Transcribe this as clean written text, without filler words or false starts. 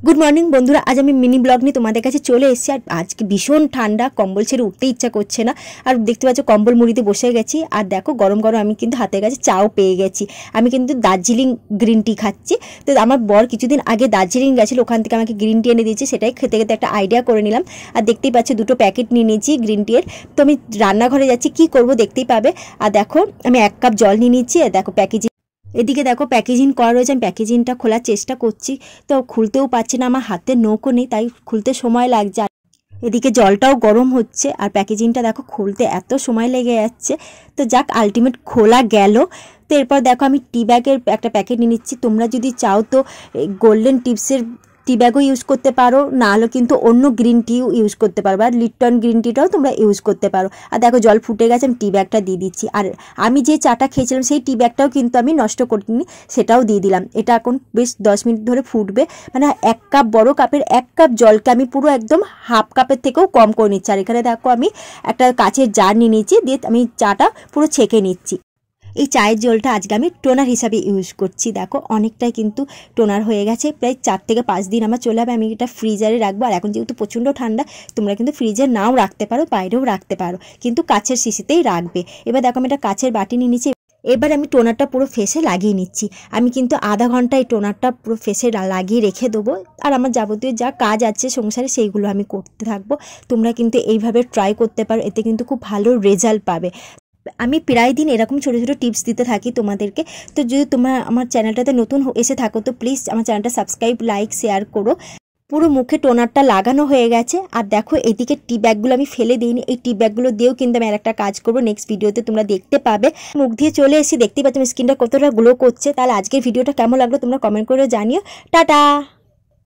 Good morning बंधुरा आज मैं मिनी ब्लग नहीं तुम्हारे काছে চলে এসেছি। আর আজকে ভীষণ ঠান্ডা, কম্বল ছেড়ে উঠতে ইচ্ছা করছে না। আর দেখতে পাচ্ছ কম্বল মুড়িতে বসে গেছি। আর দেখো গরম গরম আমি কিন্তু হাতের কাছে চাও পেয়ে গেছি। আমি কিন্তু দার্জিলিং গ্রিন টি খাচ্ছি। তো আমার বর কিছুদিন আগে দার্জিলিং গেছিল, ওখান থেকে আমাকে গ্রিন টি এনে দিয়েছে। সেটাই খেতে খেতে একটা আইডিয়া করে নিলাম। আর দেখতেই পাচ্ছ দুটো প্যাকেট নিয়ে নিয়েছি গ্রিন টি এর। তো আমি রান্নাঘরে যাচ্ছি, কি করব দেখতেই পাবে। আর দেখো আমি 1 কাপ জল নিয়ে নিচ্ছি। আর দেখো প্যাকেজিং, এদিকে দেখো প্যাকেজিং করা রয়েছে। আমি প্যাকেজিংটা খোলার চেষ্টা করছি, তো খুলতেও পারছি না, আমার হাতে নখও নেই, তাই খুলতে সময় লাগছে। এদিকে জলটাও গরম হচ্ছে আর প্যাকেজিংটা দেখো খুলতে এত সময় লেগে যাচ্ছে। তো যাক আলটিমেট খোলা গেল। তো এরপর দেখো আমি টি ব্যাগের একটা প্যাকেট নিয়ে নিচ্ছি। তোমরা যদি চাও তো গোল্ডেন টিপসের টি ব্যাগও ইউজ করতে পারো, না হলে কিন্তু অন্য গ্রিন টিও ইউজ করতে পারো, আর লিপটন গ্রিন টিটাও তোমরা ইউজ করতে পারো। আর দেখো জল ফুটে গেছে, আমি টি ব্যাগটা দিয়ে দিচ্ছি। আর আমি যে চাটা খেয়েছিলাম সেই টি ব্যাগটাও কিন্তু আমি নষ্ট করিনি, সেটাও দিয়ে দিলাম। এটা এখন বেশ 10 মিনিট ধরে ফুটবে। মানে 1 কাপ, বড় কাপের 1 কাপ জলকে আমি পুরো একদম হাফ কাপের থেকেও কম করে নিচ্ছি। আর এখানে দেখো আমি একটা কাচের জার নিয়ে নিচ্ছি, দিয়ে আমি চাটা পুরো ছেঁকে নিচ্ছি। এই চায়ের জলটা আজকে আমি টোনার হিসাবে ইউজ করছি। দেখো অনেকটাই কিন্তু টোনার হয়ে গেছে, প্রায় 4 থেকে 5 দিন আমার চলে যাবে। আমি এটা ফ্রিজারে রাখবো। আর এখন যেহেতু প্রচণ্ড ঠান্ডা, তোমরা কিন্তু ফ্রিজে নাও রাখতে পারো, বাইরেও রাখতে পারো, কিন্তু কাচের শিশিতেই রাখবে। এবার দেখো আমি একটা কাচের বাটি নিয়ে নিচ্ছি। এবার আমি টোনারটা পুরো ফেসে লাগিয়ে নিচ্ছি। আমি কিন্তু আধা ঘন্টা এই টোনারটা পুরো ফেসে লাগিয়ে রেখে দেবো। আর আমার যাবতীয় যা কাজ আছে সংসারে সেইগুলো আমি করতে থাকবো। তোমরা কিন্তু এইভাবে ট্রাই করতে পারো, এতে কিন্তু খুব ভালো রেজাল্ট পাবে। আমি প্রায় দিন এরকম ছোটো ছোটো টিপস দিতে থাকি তোমাদেরকে। তো যদি তোমরা আমার চ্যানেলটাতে নতুন এসে থাকো তো প্লিজ আমার চ্যানেলটা সাবস্ক্রাইব, লাইক, শেয়ার করো। পুরো মুখে টোনারটা লাগানো হয়ে গেছে। আর দেখো এদিকে টি ব্যাগগুলো আমি ফেলে দিইনি, এই টি ব্যাগগুলো দিয়েও কিন্তু আমি আরেকটা কাজ করবো, নেক্সট ভিডিওতে তোমরা দেখতে পাবে। মুখ দিয়ে চলে এসে দেখতেই পাচ্ছি স্কিনটা কতটা গ্লো করছে। তাহলে আজকের ভিডিওটা কেমন লাগলো তোমরা কমেন্ট করে জানিও। টাটা।